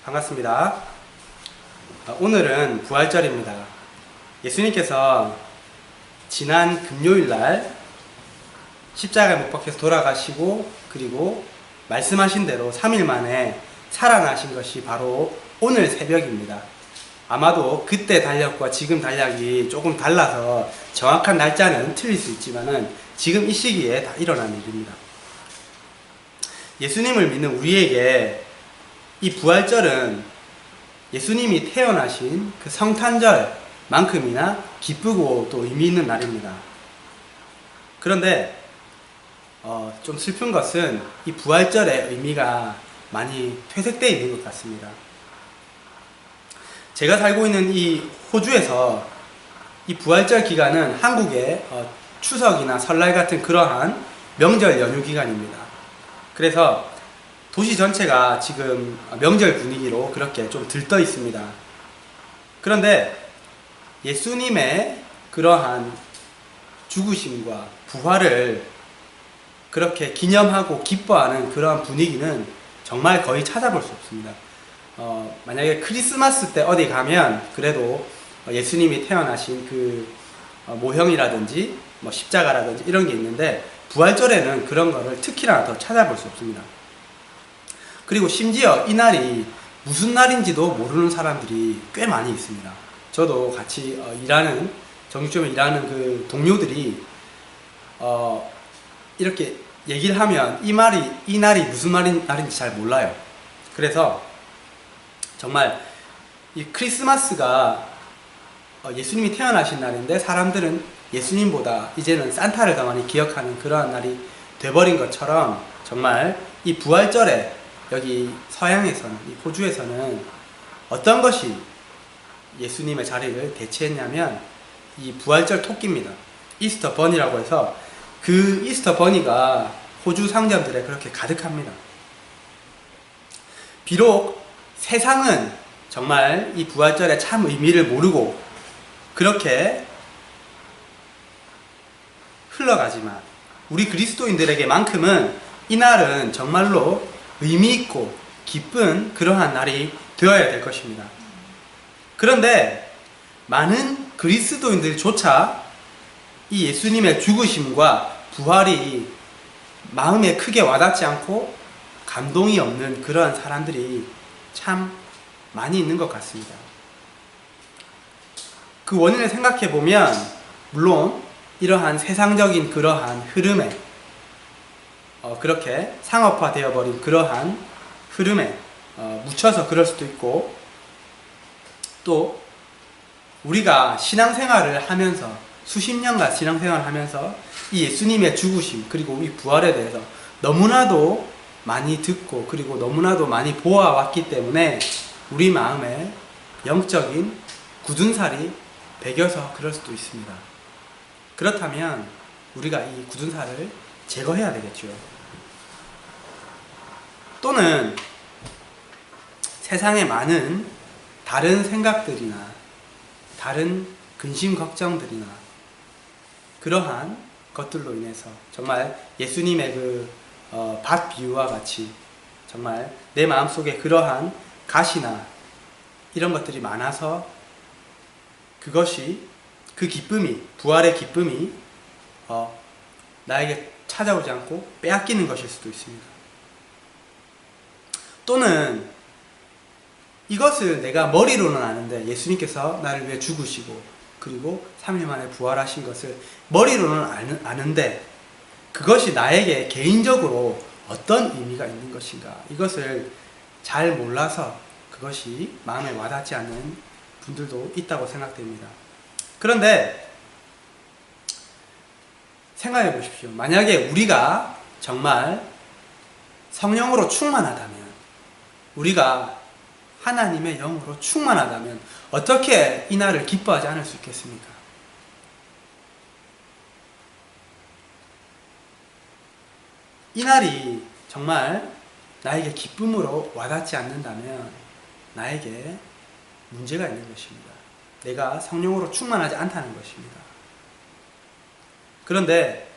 반갑습니다. 오늘은 부활절입니다. 예수님께서 지난 금요일날 십자가에 못 박혀서 돌아가시고 그리고 말씀하신 대로 3일 만에 살아나신 것이 바로 오늘 새벽입니다. 아마도 그때 달력과 지금 달력이 조금 달라서 정확한 날짜는 틀릴 수 있지만은 지금 이 시기에 다 일어난 일입니다. 예수님을 믿는 우리에게 이 부활절은 예수님이 태어나신 그 성탄절만큼이나 기쁘고 또 의미 있는 날입니다. 그런데 좀 슬픈 것은 이 부활절의 의미가 많이 퇴색되어 있는 것 같습니다. 제가 살고 있는 이 호주에서 이 부활절 기간은 한국의 추석이나 설날 같은 그러한 명절 연휴 기간입니다. 그래서 도시 전체가 지금 명절 분위기로 그렇게 좀 들떠 있습니다. 그런데 예수님의 그러한 죽으심과 부활을 그렇게 기념하고 기뻐하는 그러한 분위기는 정말 거의 찾아볼 수 없습니다. 만약에 크리스마스 때 어디 가면 그래도 예수님이 태어나신 그 모형이라든지 십자가라든지 이런 게 있는데 부활절에는 그런 거를 특히나 더 찾아볼 수 없습니다. 그리고 심지어 이 날이 무슨 날인지도 모르는 사람들이 꽤 많이 있습니다. 저도 같이 정육점에 일하는 그 동료들이 이렇게 얘기를 하면 이 날이 무슨 날인지 잘 몰라요. 그래서 정말 이 크리스마스가 예수님이 태어나신 날인데 사람들은 예수님보다 이제는 산타를 더 많이 기억하는 그러한 날이 돼버린 것처럼 정말 이 부활절에 여기 서양에서는, 이 호주에서는 어떤 것이 예수님의 자리를 대체했냐면 이 부활절 토끼입니다. 이스터 버니라고 해서 그 이스터 버니가 호주 상점들에 그렇게 가득합니다. 비록 세상은 정말 이 부활절의 참 의미를 모르고 그렇게 흘러가지만 우리 그리스도인들에게만큼은 이날은 정말로 의미 있고 기쁜 그러한 날이 되어야 될 것입니다. 그런데 많은 그리스도인들조차 이 예수님의 죽으심과 부활이 마음에 크게 와닿지 않고 감동이 없는 그러한 사람들이 참 많이 있는 것 같습니다. 그 원인을 생각해 보면 물론 이러한 세상적인 그러한 흐름에 그렇게 상업화되어 버린 그러한 흐름에 묻혀서 그럴 수도 있고 또 우리가 신앙생활을 하면서 수십 년간 신앙생활을 하면서 이 예수님의 죽으심 그리고 이 부활에 대해서 너무나도 많이 듣고 그리고 너무나도 많이 보아왔기 때문에 우리 마음에 영적인 굳은살이 배겨서 그럴 수도 있습니다. 그렇다면 우리가 이 굳은살을 제거해야 되겠죠. 또는 세상에 많은 다른 생각들이나 다른 근심 걱정들이나 그러한 것들로 인해서 정말 예수님의 그 밭 비유와 같이 정말 내 마음속에 그러한 가시나 이런 것들이 많아서 그것이 그 기쁨이 부활의 기쁨이 나에게 찾아오지 않고 빼앗기는 것일 수도 있습니다. 또는 이것을 내가 머리로는 아는데 예수님께서 나를 위해 죽으시고 그리고 3일 만에 부활하신 것을 머리로는 아는데 그것이 나에게 개인적으로 어떤 의미가 있는 것인가 이것을 잘 몰라서 그것이 마음에 와닿지 않는 분들도 있다고 생각됩니다. 그런데 생각해 보십시오. 만약에 우리가 정말 성령으로 충만하다면 우리가 하나님의 영으로 충만하다면 어떻게 이 날을 기뻐하지 않을 수 있겠습니까? 이 날이 정말 나에게 기쁨으로 와닿지 않는다면 나에게 문제가 있는 것입니다. 내가 성령으로 충만하지 않다는 것입니다. 그런데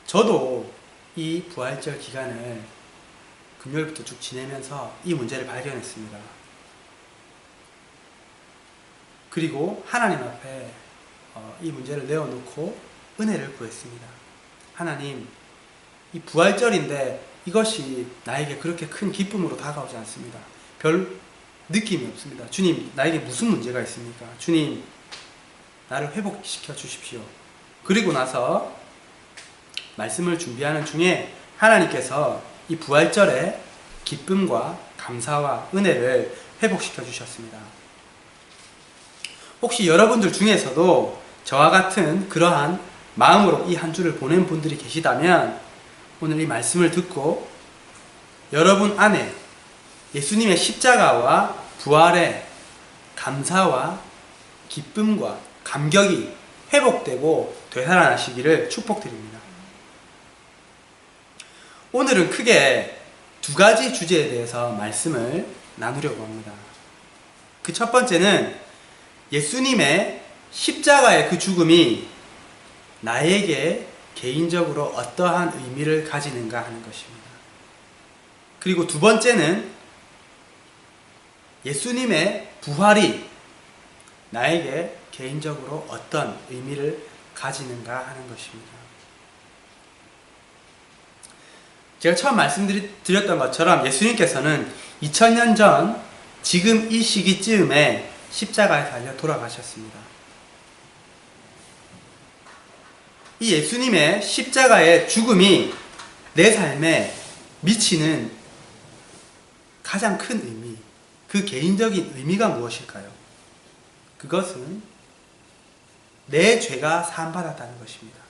저도 이 부활절 기간을 금요일부터 쭉 지내면서 이 문제를 발견했습니다. 그리고 하나님 앞에 이 문제를 내어놓고 은혜를 구했습니다. 하나님, 이 부활절인데 이것이 나에게 그렇게 큰 기쁨으로 다가오지 않습니다. 별 느낌이 없습니다. 주님, 나에게 무슨 문제가 있습니까? 주님, 나를 회복시켜 주십시오. 그리고 나서 말씀을 준비하는 중에 하나님께서 이 부활절에 기쁨과 감사와 은혜를 회복시켜 주셨습니다. 혹시 여러분들 중에서도 저와 같은 그러한 마음으로 이 한 주를 보낸 분들이 계시다면 오늘 이 말씀을 듣고 여러분 안에 예수님의 십자가와 부활의 감사와 기쁨과 감격이 회복되고 되살아나시기를 축복드립니다. 오늘은 크게 두 가지 주제에 대해서 말씀을 나누려고 합니다. 그 첫 번째는 예수님의 십자가의 그 죽음이 나에게 개인적으로 어떠한 의미를 가지는가 하는 것입니다. 그리고 두 번째는 예수님의 부활이 나에게 개인적으로 어떤 의미를 가지는가 하는 것입니다. 제가 처음 말씀드렸던 것처럼 예수님께서는 2000년 전 지금 이 시기쯤에 십자가에 달려 돌아가셨습니다. 이 예수님의 십자가의 죽음이 내 삶에 미치는 가장 큰 의미, 그 개인적인 의미가 무엇일까요? 그것은 내 죄가 사함받았다는 것입니다.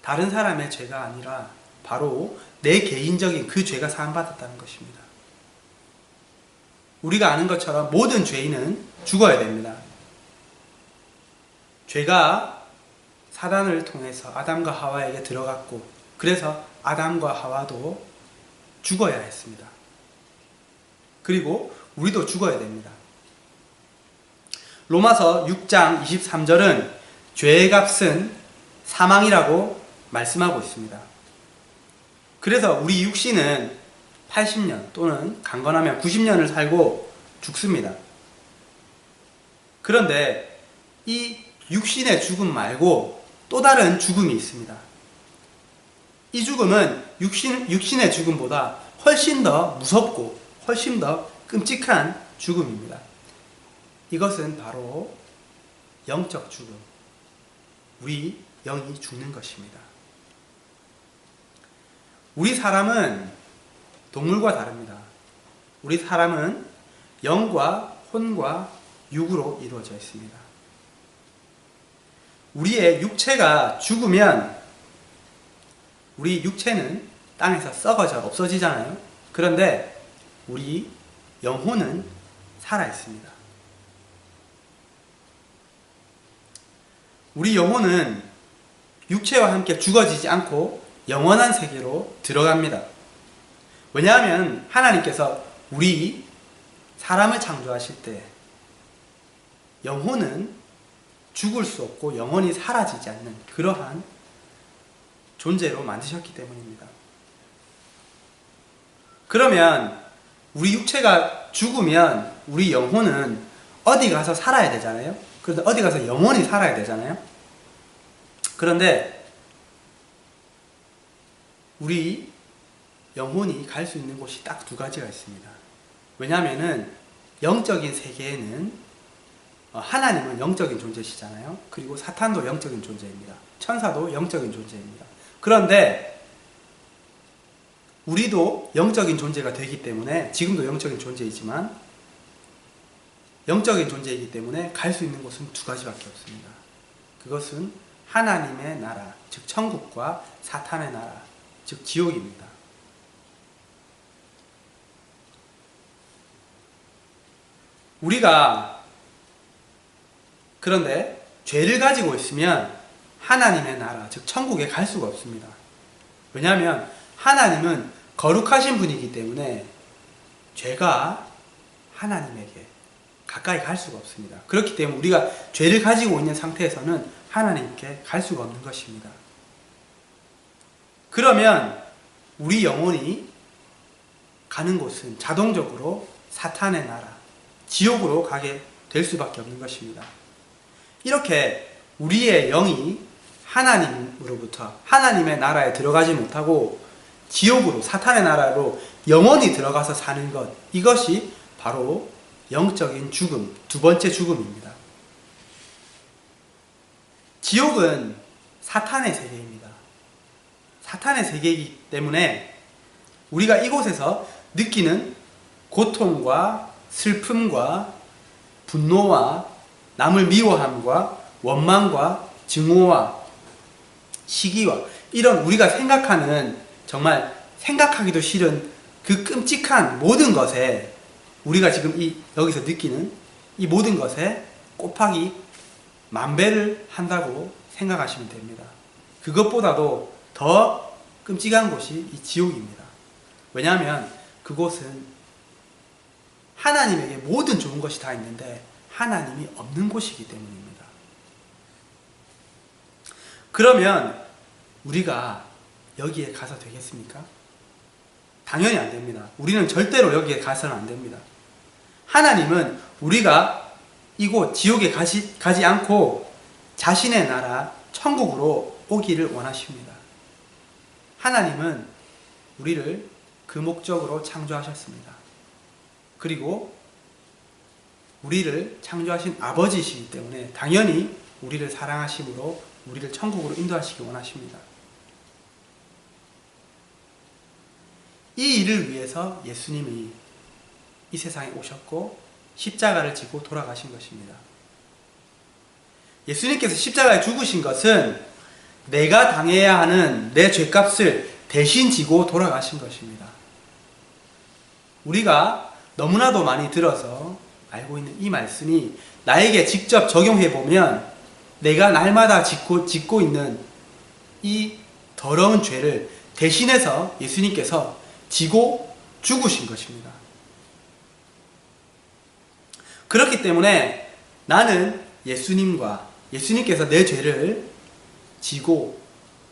다른 사람의 죄가 아니라 바로 내 개인적인 그 죄가 사함받았다는 것입니다. 우리가 아는 것처럼 모든 죄인은 죽어야 됩니다. 죄가 사단을 통해서 아담과 하와에게 들어갔고, 그래서 아담과 하와도 죽어야 했습니다. 그리고 우리도 죽어야 됩니다. 로마서 6장 23절은 죄의 값은 사망이라고 말씀하고 있습니다. 그래서 우리 육신은 80년 또는 강건하면 90년을 살고 죽습니다. 그런데 이 육신의 죽음 말고 또 다른 죽음이 있습니다. 이 죽음은 육신의 죽음보다 훨씬 더 무섭고 훨씬 더 끔찍한 죽음입니다. 이것은 바로 영적 죽음, 우리 영이 죽는 것입니다. 우리 사람은 동물과 다릅니다. 우리 사람은 영과 혼과 육으로 이루어져 있습니다. 우리의 육체가 죽으면 우리 육체는 땅에서 썩어져 없어지잖아요. 그런데 우리 영혼은 살아있습니다. 우리 영혼은 육체와 함께 죽어지지 않고 영원한 세계로 들어갑니다. 왜냐하면 하나님께서 우리 사람을 창조하실 때 영혼은 죽을 수 없고 영원히 사라지지 않는 그러한 존재로 만드셨기 때문입니다. 그러면 우리 육체가 죽으면 우리 영혼은 어디 가서 살아야 되잖아요. 그래서 어디 가서 영원히 살아야 되잖아요. 그런데 우리 영혼이 갈 수 있는 곳이 딱 두 가지가 있습니다. 왜냐하면은 영적인 세계에는 하나님은 영적인 존재시잖아요. 그리고 사탄도 영적인 존재입니다. 천사도 영적인 존재입니다. 그런데 우리도 영적인 존재가 되기 때문에, 지금도 영적인 존재이지만 영적인 존재이기 때문에 갈 수 있는 곳은 두 가지밖에 없습니다. 그것은 하나님의 나라, 즉 천국과 사탄의 나라, 즉 지옥입니다. 우리가 그런데 죄를 가지고 있으면 하나님의 나라, 즉 천국에 갈 수가 없습니다. 왜냐하면 하나님은 거룩하신 분이기 때문에 죄가 하나님에게 가까이 갈 수가 없습니다. 그렇기 때문에 우리가 죄를 가지고 있는 상태에서는 하나님께 갈 수가 없는 것입니다. 그러면 우리 영혼이 가는 곳은 자동적으로 사탄의 나라, 지옥으로 가게 될 수밖에 없는 것입니다. 이렇게 우리의 영이 하나님으로부터 하나님의 나라에 들어가지 못하고 지옥으로, 사탄의 나라로 영원히 들어가서 사는 것, 이것이 바로 영적인 죽음, 두 번째 죽음입니다. 지옥은 사탄의 세계입니다. 사탄의 세계이기 때문에 우리가 이곳에서 느끼는 고통과 슬픔과 분노와 남을 미워함과 원망과 증오와 시기와 이런 우리가 생각하는, 정말 생각하기도 싫은 그 끔찍한 모든 것에, 우리가 지금 여기서 느끼는 이 모든 것에 곱하기 10,000배를 한다고 생각하시면 됩니다. 그것보다도 더 끔찍한 곳이 이 지옥입니다. 왜냐하면 그곳은 하나님에게 모든 좋은 것이 다 있는데 하나님이 없는 곳이기 때문입니다. 그러면 우리가 여기에 가서 되겠습니까? 당연히 안 됩니다. 우리는 절대로 여기에 가서는 안 됩니다. 하나님은 우리가 이곳 지옥에 가지 않고 자신의 나라 천국으로 오기를 원하십니다. 하나님은 우리를 그 목적으로 창조하셨습니다. 그리고 우리를 창조하신 아버지이시기 때문에 당연히 우리를 사랑하심으로 우리를 천국으로 인도하시기 원하십니다. 이 일을 위해서 예수님이 이 세상에 오셨고 십자가를 지고 돌아가신 것입니다. 예수님께서 십자가에 죽으신 것은 내가 당해야 하는 내 죄값을 대신 지고 돌아가신 것입니다. 우리가 너무나도 많이 들어서 알고 있는 이 말씀이 나에게 직접 적용해 보면 내가 날마다 짓고 있는 이 더러운 죄를 대신해서 예수님께서 지고 죽으신 것입니다. 그렇기 때문에 나는 예수님께서 내 죄를 지고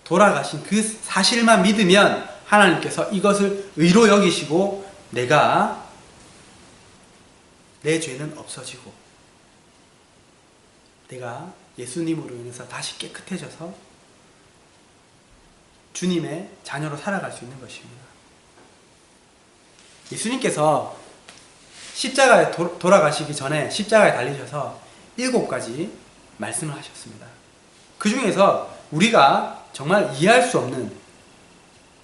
돌아가신 그 사실만 믿으면 하나님께서 이것을 의로 여기시고 내 죄는 없어지고 내가 예수님으로 인해서 다시 깨끗해져서 주님의 자녀로 살아갈 수 있는 것입니다. 예수님께서 십자가에 돌아가시기 전에 십자가에 달리셔서 7가지 말씀을 하셨습니다. 그 중에서 우리가 정말 이해할 수 없는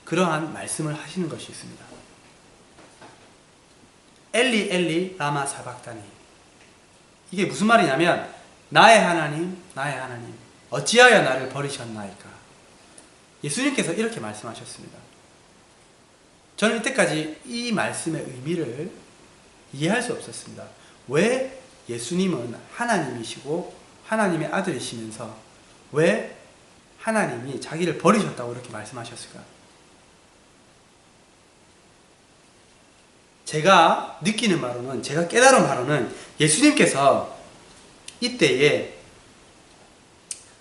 그러한 말씀을 하시는 것이 있습니다. 엘리 엘리 라마 사박다니. 이게 무슨 말이냐면 나의 하나님 어찌하여 나를 버리셨나이까. 예수님께서 이렇게 말씀하셨습니다. 저는 이때까지 이 말씀의 의미를 이해할 수 없었습니다. 왜 예수님은 하나님이시고 하나님의 아들이시면서 왜 하나님이 자기를 버리셨다고 이렇게 말씀하셨을까? 제가 느끼는 바로는, 제가 깨달은 바로는 예수님께서 이때에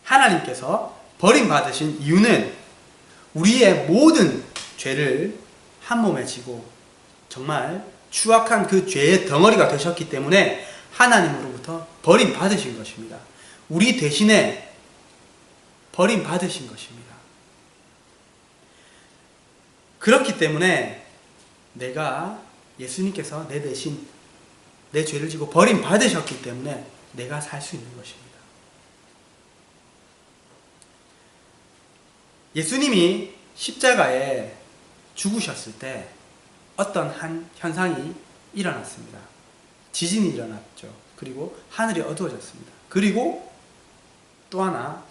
하나님께서 버림받으신 이유는 우리의 모든 죄를 한 몸에 지고 정말 추악한 그 죄의 덩어리가 되셨기 때문에 하나님으로부터 버림받으신 것입니다. 우리 대신에 버림받으신 것입니다. 그렇기 때문에 예수님께서 내 대신 내 죄를 지고 버림받으셨기 때문에 내가 살 수 있는 것입니다. 예수님이 십자가에 죽으셨을 때 어떤 한 현상이 일어났습니다. 지진이 일어났죠. 그리고 하늘이 어두워졌습니다. 그리고 또 하나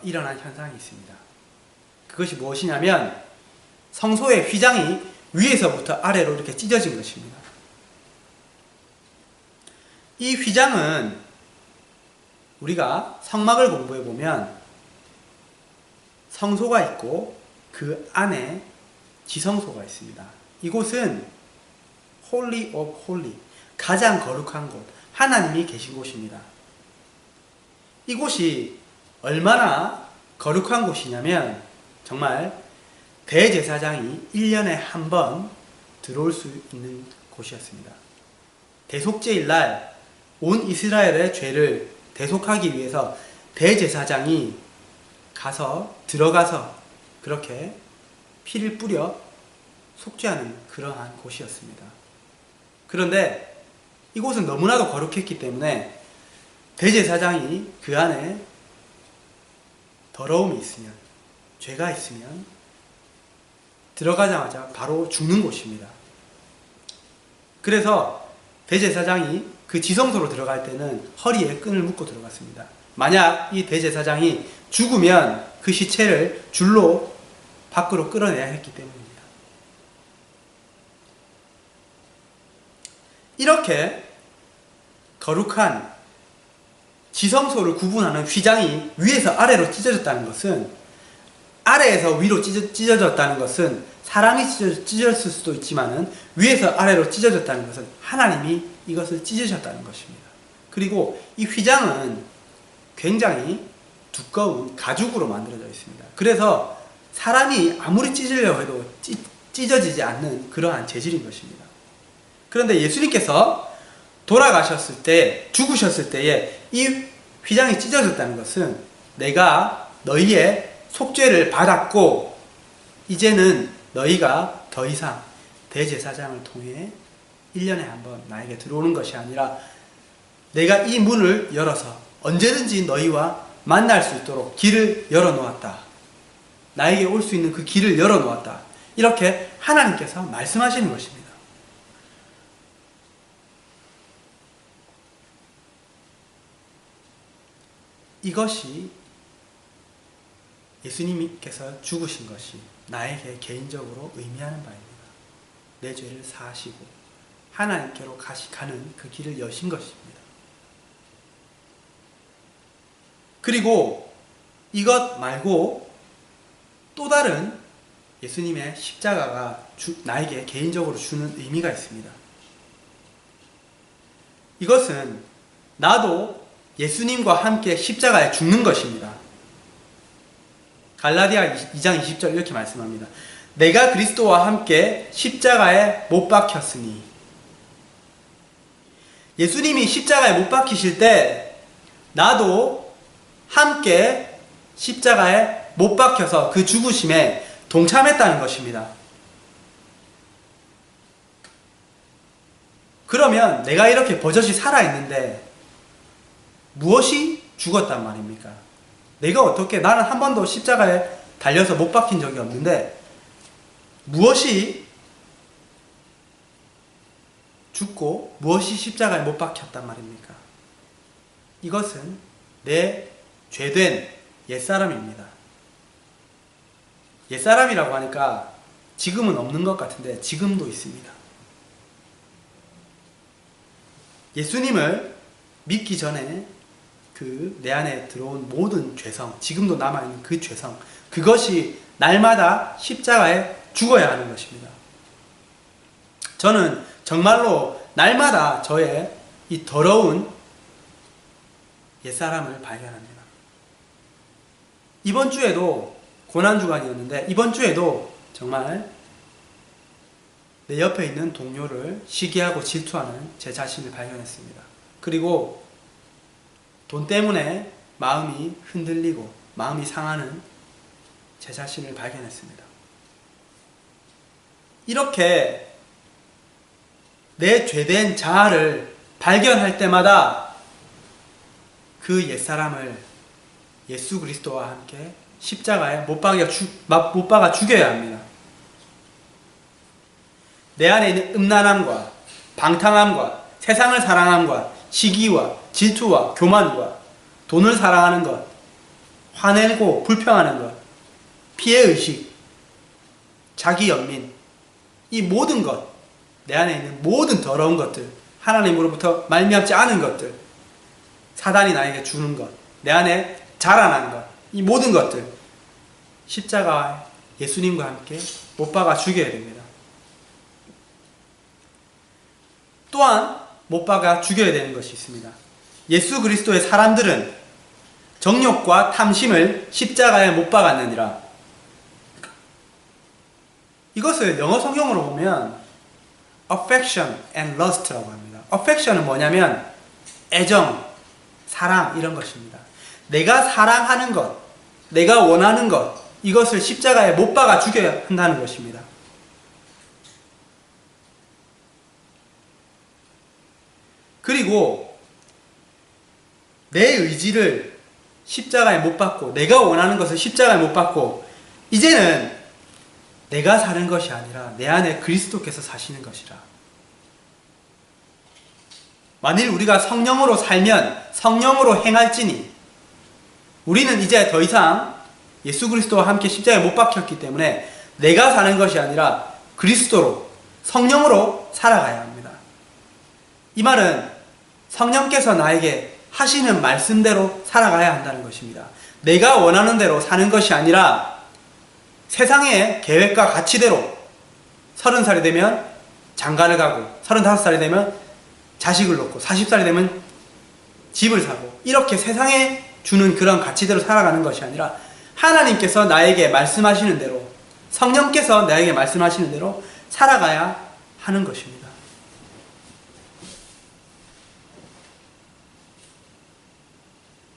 일어난 현상이 있습니다. 그것이 무엇이냐면 성소의 휘장이 위에서부터 아래로 이렇게 찢어진 것입니다. 이 휘장은 우리가 성막을 공부해 보면 성소가 있고 그 안에 지성소가 있습니다. 이곳은 Holy of Holy, 가장 거룩한 곳, 하나님이 계신 곳입니다. 이곳이 얼마나 거룩한 곳이냐면 정말 대제사장이 1년에 한 번 들어올 수 있는 곳이었습니다. 대속죄일 날 온 이스라엘의 죄를 대속하기 위해서 대제사장이 들어가서 그렇게 피를 뿌려 속죄하는 그러한 곳이었습니다. 그런데 이곳은 너무나도 거룩했기 때문에 대제사장이 그 안에 더러움이 있으면, 죄가 있으면 들어가자마자 바로 죽는 곳입니다. 그래서 대제사장이 그 지성소로 들어갈 때는 허리에 끈을 묶고 들어갔습니다. 만약 이 대제사장이 죽으면 그 시체를 줄로 밖으로 끌어내야 했기 때문입니다. 이렇게 거룩한 지성소를 구분하는 휘장이 위에서 아래로 찢어졌다는 것은, 아래에서 위로 찢어졌다는 것은 사람이 찢어졌을 수도 있지만은 위에서 아래로 찢어졌다는 것은 하나님이 이것을 찢으셨다는 것입니다. 그리고 이 휘장은 굉장히 두꺼운 가죽으로 만들어져 있습니다. 그래서 사람이 아무리 찢으려고 해도 찢어지지 않는 그러한 재질인 것입니다. 그런데 예수님께서 돌아가셨을 때, 죽으셨을 때에 이 휘장이 찢어졌다는 것은 내가 너희의 속죄를 받았고 이제는 너희가 더 이상 대제사장을 통해 1년에 한 번 나에게 들어오는 것이 아니라 내가 이 문을 열어서 언제든지 너희와 만날 수 있도록 길을 열어놓았다. 나에게 올 수 있는 그 길을 열어놓았다. 이렇게 하나님께서 말씀하시는 것입니다. 이것이 예수님께서 죽으신 것이 나에게 개인적으로 의미하는 바입니다. 내 죄를 사하시고 하나님께로 가는 그 길을 여신 것입니다. 그리고 이것 말고 또 다른 예수님의 십자가가 나에게 개인적으로 주는 의미가 있습니다. 이것은 나도 예수님과 함께 십자가에 죽는 것입니다. 갈라디아 2장 20절 이렇게 말씀합니다. 내가 그리스도와 함께 십자가에 못 박혔으니. 예수님이 십자가에 못 박히실 때 나도 함께 십자가에 못 박혀서 그 죽으심에 동참했다는 것입니다. 그러면 내가 이렇게 버젓이 살아있는데 무엇이 죽었단 말입니까? 내가 어떻게, 나는 한 번도 십자가에 달려서 못 박힌 적이 없는데 무엇이 죽고 무엇이 십자가에 못 박혔단 말입니까? 이것은 내 죄된 옛사람입니다. 옛사람이라고 하니까 지금은 없는 것 같은데 지금도 있습니다. 예수님을 믿기 전에 그 내 안에 들어온 모든 죄성, 지금도 남아있는 그 죄성, 그것이 날마다 십자가에 죽어야 하는 것입니다. 저는 정말로 날마다 저의 이 더러운 옛사람을 발견합니다. 이번 주에도 고난주간이었는데 이번 주에도 정말 내 옆에 있는 동료를 시기하고 질투하는 제 자신을 발견했습니다. 그리고 돈 때문에 마음이 흔들리고 마음이 상하는 제 자신을 발견했습니다. 이렇게 내 죄된 자아를 발견할 때마다 그 옛사람을 예수 그리스도와 함께 십자가에 못 박아 죽여야 합니다. 내 안에 있는 음란함과 방탕함과 세상을 사랑함과 시기와 질투와 교만과 돈을 사랑하는 것, 화내고 불평하는 것, 피해의식, 자기연민, 이 모든 것, 내 안에 있는 모든 더러운 것들, 하나님으로부터 말미암지 않은 것들, 사단이 나에게 주는 것, 내 안에 자라난 것, 이 모든 것들 십자가에 예수님과 함께 못 박아 죽여야 됩니다. 또한 못 박아 죽여야 되는 것이 있습니다. 예수 그리스도의 사람들은 정욕과 탐심을 십자가에 못 박았느니라. 이것을 영어 성경으로 보면 affection and lust라고 합니다. affection은 뭐냐면 애정, 사랑 이런 것입니다. 내가 사랑하는 것, 내가 원하는 것, 이것을 십자가에 못 박아 죽여야 한다는 것입니다. 그리고 내 의지를 십자가에 못 박고, 내가 원하는 것을 십자가에 못 박고, 이제는 내가 사는 것이 아니라 내 안에 그리스도께서 사시는 것이라. 만일 우리가 성령으로 살면 성령으로 행할지니, 우리는 이제 더 이상 예수 그리스도와 함께 십자가에 못 박혔기 때문에 내가 사는 것이 아니라 그리스도로, 성령으로 살아가야 합니다. 이 말은 성령께서 나에게 하시는 말씀대로 살아가야 한다는 것입니다. 내가 원하는 대로 사는 것이 아니라 세상의 계획과 가치대로 30살이 되면 장가를 가고 35살이 되면 자식을 놓고 40살이 되면 집을 사고, 이렇게 세상에 주는 그런 가치대로 살아가는 것이 아니라 하나님께서 나에게 말씀하시는 대로, 성령께서 나에게 말씀하시는 대로 살아가야 하는 것입니다.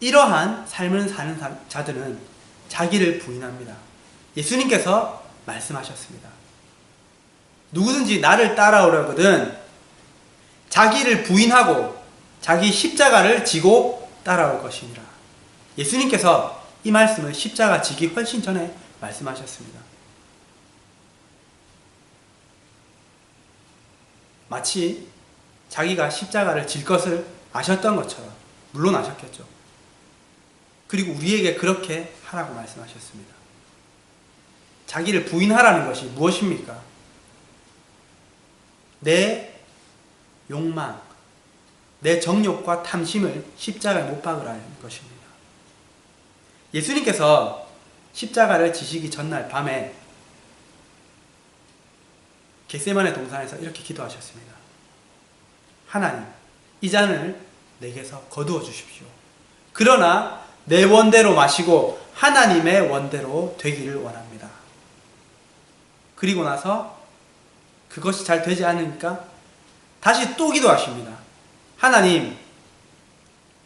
이러한 삶을 사는 자들은 자기를 부인합니다. 예수님께서 말씀하셨습니다. 누구든지 나를 따라오려거든 자기를 부인하고 자기 십자가를 지고 따라올 것이니라. 예수님께서 이 말씀을 십자가 지기 훨씬 전에 말씀하셨습니다. 마치 자기가 십자가를 질 것을 아셨던 것처럼, 물론 아셨겠죠. 그리고 우리에게 그렇게 하라고 말씀하셨습니다. 자기를 부인하라는 것이 무엇입니까? 내 욕망, 내 정욕과 탐심을 십자가에 못 박으라는 것입니다. 예수님께서 십자가를 지시기 전날 밤에 겟세마네 동산에서 이렇게 기도하셨습니다. 하나님, 이 잔을 내게서 거두어 주십시오. 그러나 내 원대로 마시고 하나님의 원대로 되기를 원합니다. 그리고 나서 그것이 잘 되지 않으니까 다시 또 기도하십니다. 하나님,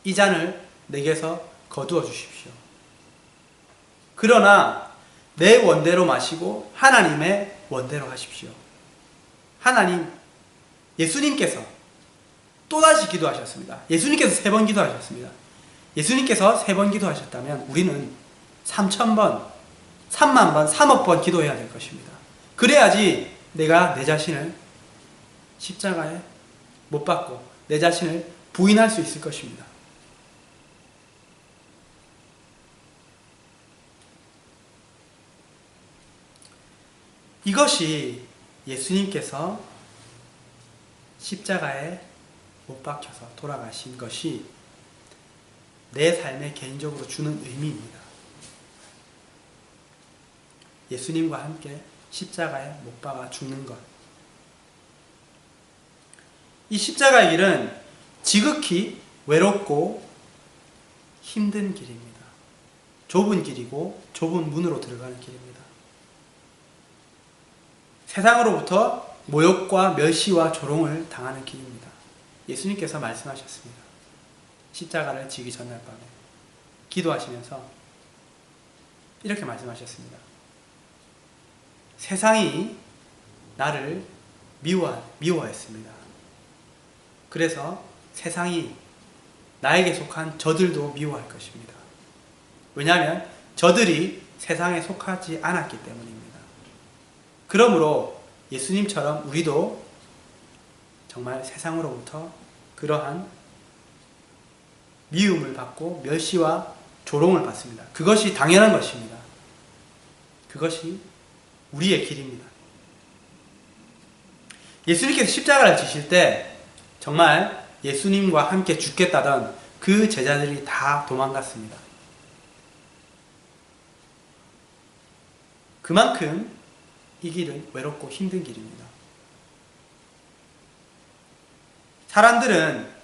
이 잔을 내게서 거두어 주십시오. 그러나 내 원대로 마시고 하나님의 원대로 하십시오. 하나님, 예수님께서 또다시 기도하셨습니다. 예수님께서 3번 기도하셨습니다. 예수님께서 3번 기도하셨다면 우리는 3000번, 30,000번, 3억 번 기도해야 될 것입니다. 그래야지 내가 내 자신을 십자가에 못 박고 내 자신을 부인할 수 있을 것입니다. 이것이 예수님께서 십자가에 못 박혀서 돌아가신 것이 내 삶에 개인적으로 주는 의미입니다. 예수님과 함께 십자가에 못 박아 죽는 것. 이 십자가의 길은 지극히 외롭고 힘든 길입니다. 좁은 길이고 좁은 문으로 들어가는 길입니다. 세상으로부터 모욕과 멸시와 조롱을 당하는 길입니다. 예수님께서 말씀하셨습니다. 십자가를 지기 전날 밤에 기도하시면서 이렇게 말씀하셨습니다. 세상이 나를 미워했습니다. 그래서 세상이 나에게 속한 저들도 미워할 것입니다. 왜냐하면 저들이 세상에 속하지 않았기 때문입니다. 그러므로 예수님처럼 우리도 정말 세상으로부터 그러한 미움을 받고 멸시와 조롱을 받습니다. 그것이 당연한 것입니다. 그것이 우리의 길입니다. 예수님께서 십자가를 지실 때 정말 예수님과 함께 죽겠다던 그 제자들이 다 도망갔습니다. 그만큼 이 길은 외롭고 힘든 길입니다. 사람들은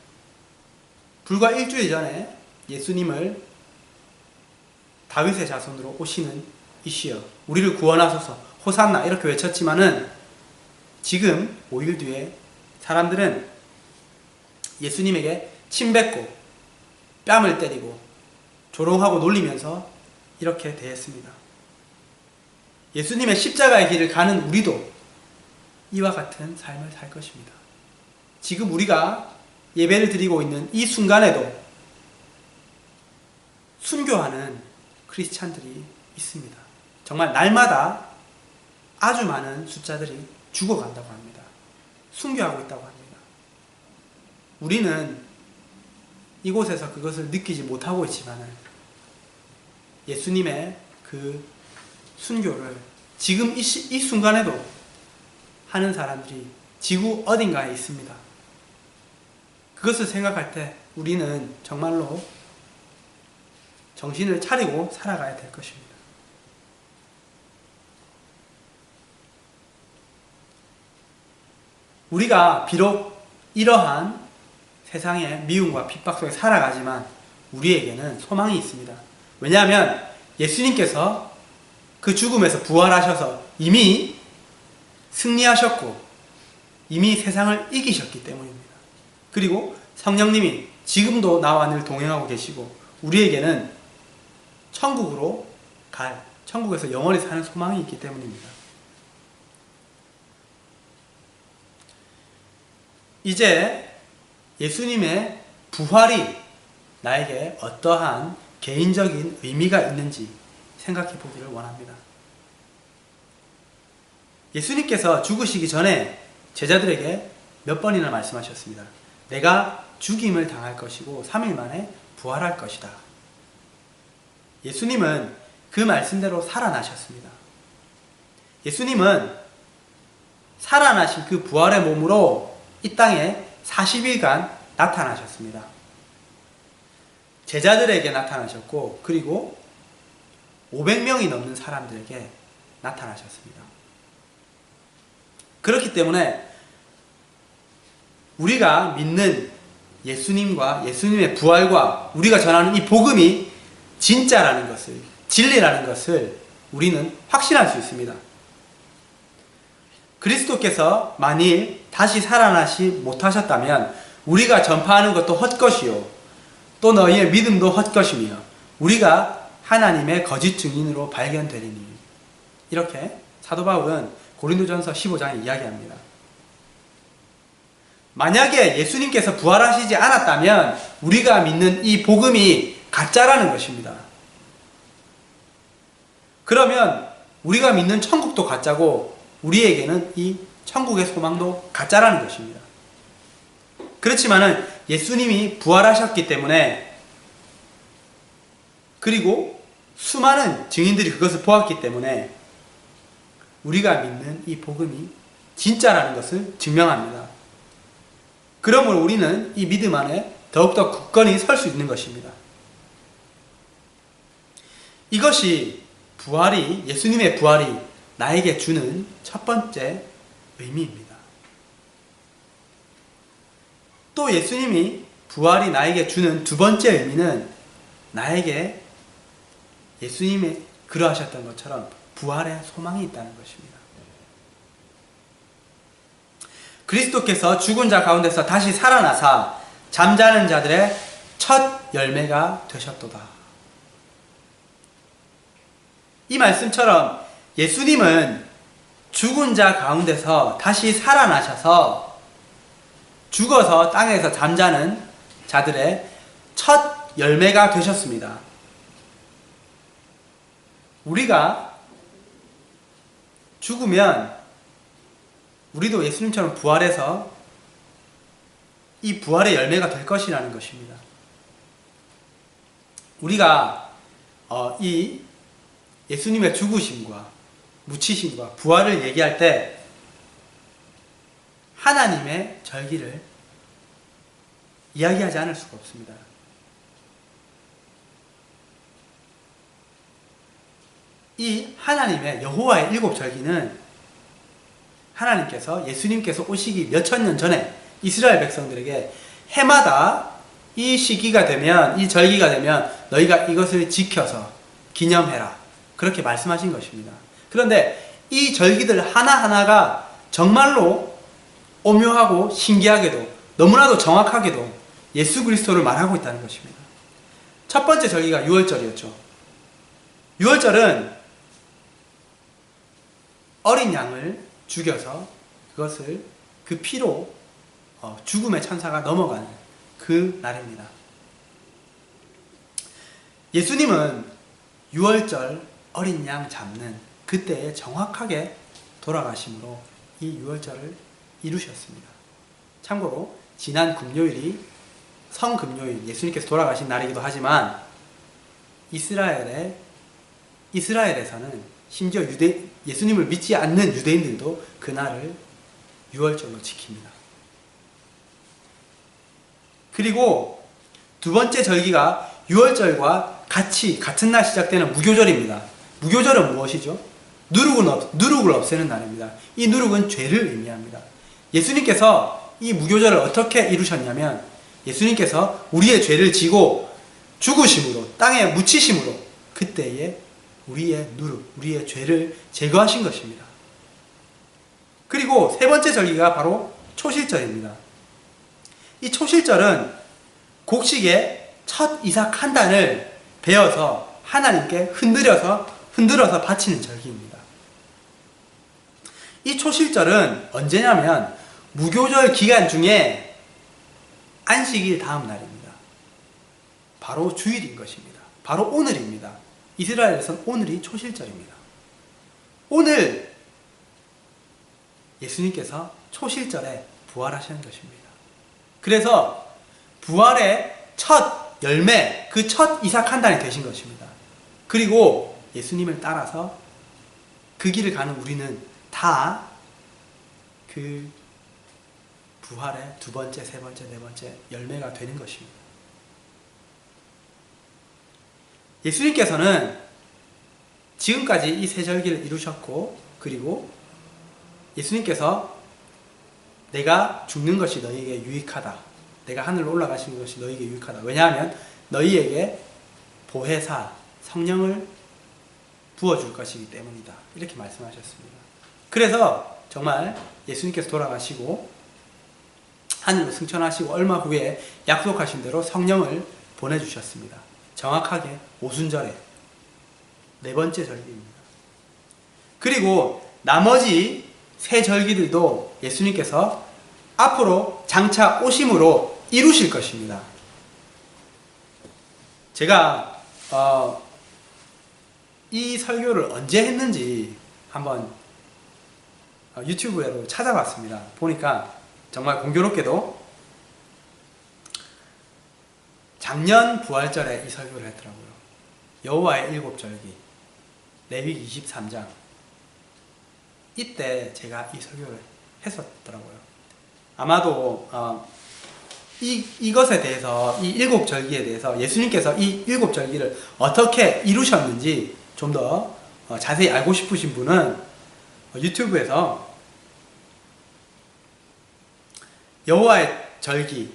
불과 일주일 전에 예수님을 다윗의 자손으로 오시는 이시여 우리를 구원하소서 호산나 이렇게 외쳤지만은 지금 5일 뒤에 사람들은 예수님에게 침 뱉고 뺨을 때리고 조롱하고 놀리면서 이렇게 대했습니다. 예수님의 십자가의 길을 가는 우리도 이와 같은 삶을 살 것입니다. 지금 우리가 예배를 드리고 있는 이 순간에도 순교하는 크리스찬들이 있습니다. 정말 날마다 아주 많은 숫자들이 죽어간다고 합니다. 순교하고 있다고 합니다. 우리는 이곳에서 그것을 느끼지 못하고 있지만 예수님의 그 순교를 지금 이 순간에도 하는 사람들이 지구 어딘가에 있습니다. 그것을 생각할 때 우리는 정말로 정신을 차리고 살아가야 될 것입니다. 우리가 비록 이러한 세상의 미움과 핍박 속에 살아가지만 우리에게는 소망이 있습니다. 왜냐하면 예수님께서 그 죽음에서 부활하셔서 이미 승리하셨고 이미 세상을 이기셨기 때문입니다. 그리고 성령님이 지금도 나와 늘 동행하고 계시고 우리에게는 천국으로 천국에서 영원히 사는 소망이 있기 때문입니다. 이제 예수님의 부활이 나에게 어떠한 개인적인 의미가 있는지 생각해 보기를 원합니다. 예수님께서 죽으시기 전에 제자들에게 몇 번이나 말씀하셨습니다. 내가 죽임을 당할 것이고 3일 만에 부활할 것이다. 예수님은 그 말씀대로 살아나셨습니다. 예수님은 살아나신 그 부활의 몸으로 이 땅에 40일간 나타나셨습니다. 제자들에게 나타나셨고 그리고 500명이 넘는 사람들에게 나타나셨습니다. 그렇기 때문에 우리가 믿는 예수님과 예수님의 부활과 우리가 전하는 이 복음이 진짜라는 것을, 진리라는 것을 우리는 확신할 수 있습니다. 그리스도께서 만일 다시 살아나시 못하셨다면 우리가 전파하는 것도 헛것이요 또 너희의 믿음도 헛것이며 우리가 하나님의 거짓 증인으로 발견되리니. 이렇게 사도 바울은 고린도전서 15장에 이야기합니다. 만약에 예수님께서 부활하시지 않았다면 우리가 믿는 이 복음이 가짜라는 것입니다. 그러면 우리가 믿는 천국도 가짜고 우리에게는 이 천국의 소망도 가짜라는 것입니다. 그렇지만은 예수님이 부활하셨기 때문에 그리고 수많은 증인들이 그것을 보았기 때문에 우리가 믿는 이 복음이 진짜라는 것을 증명합니다. 그러므로 우리는 이 믿음 안에 더욱더 굳건히 설 수 있는 것입니다. 이것이 예수님의 부활이 나에게 주는 첫 번째 의미입니다. 또 예수님이 부활이 나에게 주는 두 번째 의미는 나에게 예수님이 그러하셨던 것처럼 부활의 소망이 있다는 것입니다. 그리스도께서 죽은 자 가운데서 다시 살아나사 잠자는 자들의 첫 열매가 되셨도다. 이 말씀처럼 예수님은 죽은 자 가운데서 다시 살아나셔서 죽어서 땅에서 잠자는 자들의 첫 열매가 되셨습니다. 우리가 죽으면 우리도 예수님처럼 부활해서 이 부활의 열매가 될 것이라는 것입니다. 우리가 이 예수님의 죽으심과 묻히심과 부활을 얘기할 때 하나님의 절기를 이야기하지 않을 수가 없습니다. 이 하나님의 여호와의 7절기는 하나님께서 예수님께서 오시기 몇천 년 전에 이스라엘 백성들에게 해마다 이 시기가 되면 이 절기가 되면 너희가 이것을 지켜서 기념해라 그렇게 말씀하신 것입니다. 그런데 이 절기들 하나하나가 정말로 오묘하고 신기하게도 너무나도 정확하게도 예수 그리스도를 말하고 있다는 것입니다. 첫 번째 절기가 유월절이었죠. 유월절은 어린 양을 죽여서 그것을 그 피로 죽음의 천사가 넘어가는 그 날입니다. 예수님은 유월절 어린 양 잡는 그때에 정확하게 돌아가심으로 이 유월절을 이루셨습니다. 참고로 지난 금요일이 성금요일, 예수님께서 돌아가신 날이기도 하지만 이스라엘에서는 심지어 예수님을 믿지 않는 유대인들도 그날을 유월절로 지킵니다. 그리고 두 번째 절기가 유월절과 같은 날 시작되는 무교절입니다. 무교절은 무엇이죠? 누룩을 없애는 날입니다. 이 누룩은 죄를 의미합니다. 예수님께서 이 무교절을 어떻게 이루셨냐면 예수님께서 우리의 죄를 지고 죽으심으로 땅에 묻히심으로 그때에 우리의 누룩, 우리의 죄를 제거하신 것입니다. 그리고 세 번째 절기가 바로 초실절입니다. 이 초실절은 곡식의 첫 이삭 한 단을 베어서 하나님께 흔들어서 바치는 절기입니다. 이 초실절은 언제냐면 무교절 기간 중에 안식일 다음 날입니다. 바로 주일인 것입니다. 바로 오늘입니다. 이스라엘에서는 오늘이 초실절입니다. 오늘 예수님께서 초실절에 부활하시는 것입니다. 그래서 부활의 첫 열매, 그 첫 이삭 한 단이 되신 것입니다. 그리고 예수님을 따라서 그 길을 가는 우리는 다 그 부활의 두 번째, 세 번째, 네 번째 열매가 되는 것입니다. 예수님께서는 지금까지 이 세 절기를 이루셨고, 그리고 예수님께서 내가 죽는 것이 너희에게 유익하다, 내가 하늘로 올라가시는 것이 너희에게 유익하다. 왜냐하면 너희에게 보혜사 성령을 부어줄 것이기 때문이다, 이렇게 말씀하셨습니다. 그래서 정말 예수님께서 돌아가시고 하늘로 승천하시고 얼마 후에 약속하신 대로 성령을 보내주셨습니다. 정확하게 오순절에 네 번째 절기입니다. 그리고 나머지 세 절기들도 예수님께서 앞으로 장차 오심으로 이루실 것입니다. 제가 이 설교를 언제 했는지 한번 유튜브로 찾아봤습니다. 보니까 정말 공교롭게도 작년 부활절에 이 설교를 했더라고요. 여호와의 일곱 절기, 레위기 23장. 이때 제가 이 설교를 했었더라고요. 아마도 이것에 대해서, 이 일곱 절기에 대해서 예수님께서 이 일곱 절기를 어떻게 이루셨는지 좀 더 자세히 알고 싶으신 분은 유튜브에서 여호와의 절기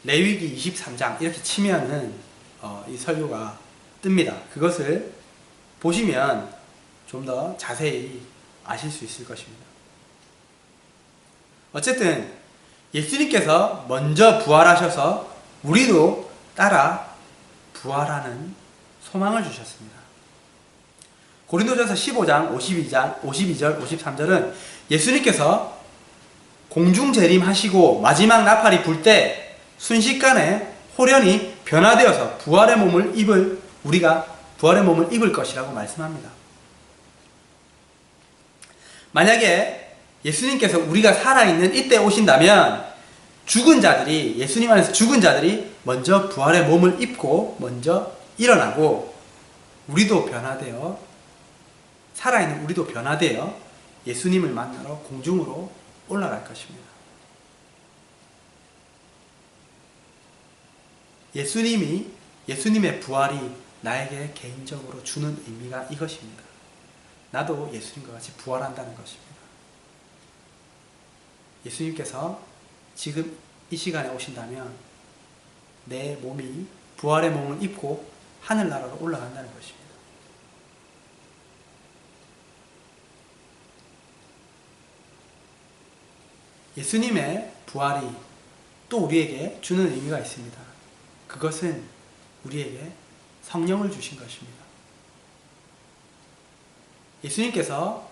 레위기 23장 이렇게 치면은 이 설교가 뜹니다. 그것을 보시면 좀 더 자세히 아실 수 있을 것입니다. 어쨌든 예수님께서 먼저 부활하셔서 우리도 따라 부활하는 소망을 주셨습니다. 고린도전서 15장 52절 53절은 예수님께서 공중재림하시고 마지막 나팔이 불 때 순식간에 호련히 변화되어서 우리가 부활의 몸을 입을 것이라고 말씀합니다. 만약에 예수님께서 우리가 살아있는 이때 오신다면 예수님 안에서 죽은 자들이 먼저 부활의 몸을 입고 먼저 일어나고 살아있는 우리도 변화되어 예수님을 만나러 공중으로 올라갈 것입니다. 예수님의 부활이 나에게 개인적으로 주는 의미가 이것입니다. 나도 예수님과 같이 부활한다는 것입니다. 예수님께서 지금 이 시간에 오신다면 내 몸이 부활의 몸을 입고 하늘나라로 올라간다는 것입니다. 예수님의 부활이 또 우리에게 주는 의미가 있습니다. 그것은 우리에게 성령을 주신 것입니다. 예수님께서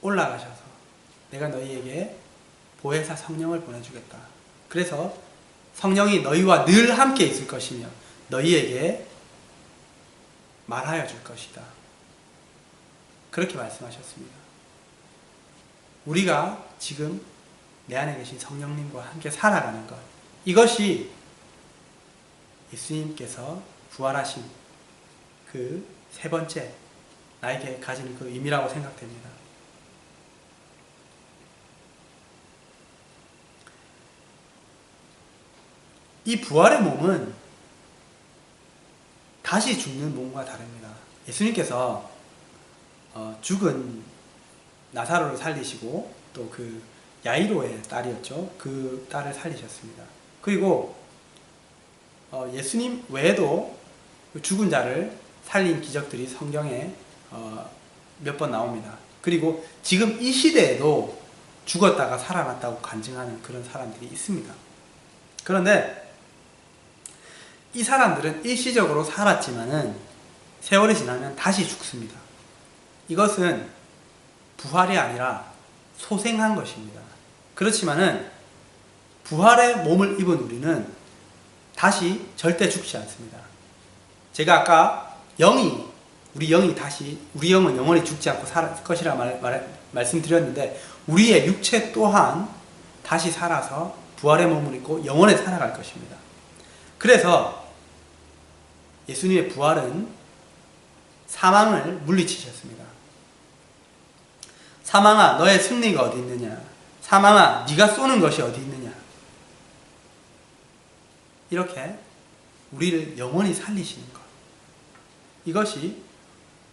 올라가셔서 내가 너희에게 보혜사 성령을 보내주겠다. 그래서 성령이 너희와 늘 함께 있을 것이며 너희에게 말하여 줄 것이다. 그렇게 말씀하셨습니다. 우리가 지금 내 안에 계신 성령님과 함께 살아가는 것, 이것이 예수님께서 부활하신 그 세 번째 나에게 가진 그 의미라고 생각됩니다. 이 부활의 몸은 다시 죽는 몸과 다릅니다. 예수님께서 죽은 나사로를 살리시고 또 그 야이로의 딸이었죠. 그 딸을 살리셨습니다. 그리고 예수님 외에도 죽은 자를 살린 기적들이 성경에 몇 번 나옵니다. 그리고 지금 이 시대에도 죽었다가 살아났다고 간증하는 그런 사람들이 있습니다. 그런데 이 사람들은 일시적으로 살았지만은 세월이 지나면 다시 죽습니다. 이것은 부활이 아니라 소생한 것입니다. 그렇지만은 부활의 몸을 입은 우리는 다시 절대 죽지 않습니다. 제가 아까 우리 영은 영원히 죽지 않고 살 것이라 말씀드렸는데, 우리의 육체 또한 다시 살아서 부활의 몸을 입고 영원히 살아갈 것입니다. 그래서 예수님의 부활은 사망을 물리치셨습니다. 사망아, 너의 승리가 어디 있느냐? 사망아, 네가 쏘는 것이 어디 있느냐? 이렇게 우리를 영원히 살리시는 것, 이것이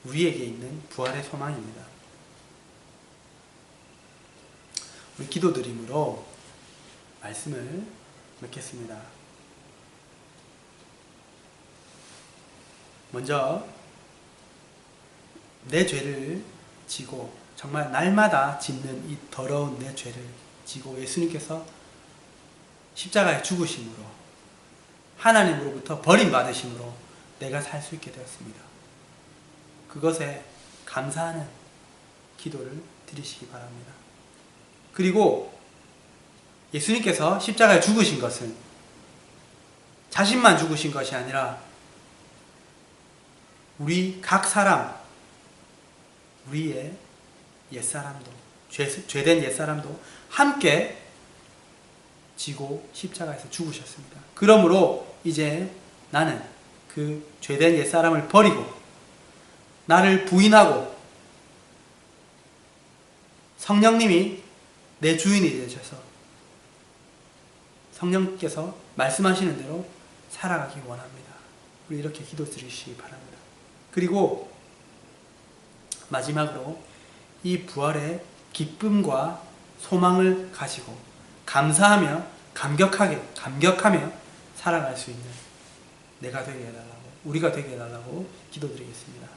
우리에게 있는 부활의 소망입니다. 우리 기도드림으로 말씀을 맺겠습니다. 먼저 내 죄를 지고, 정말 날마다 짓는 이 더러운 내 죄를 지고 예수님께서 십자가에 죽으심으로 하나님으로부터 버림받으심으로 내가 살 수 있게 되었습니다. 그것에 감사하는 기도를 드리시기 바랍니다. 그리고 예수님께서 십자가에 죽으신 것은 자신만 죽으신 것이 아니라 우리 각 사람, 우리의 옛사람도, 죄된 옛사람도 함께 지고 십자가에서 죽으셨습니다. 그러므로 이제 나는 그 죄된 옛사람을 버리고 나를 부인하고 성령님이 내 주인이 되셔서 성령께서 말씀하시는 대로 살아가기 원합니다. 우리 이렇게 기도 드리시기 바랍니다. 그리고 마지막으로 이 부활의 기쁨과 소망을 가지고 감사하며 감격하며 살아갈 수 있는 내가 되게 해달라고, 우리가 되게 해달라고 기도드리겠습니다.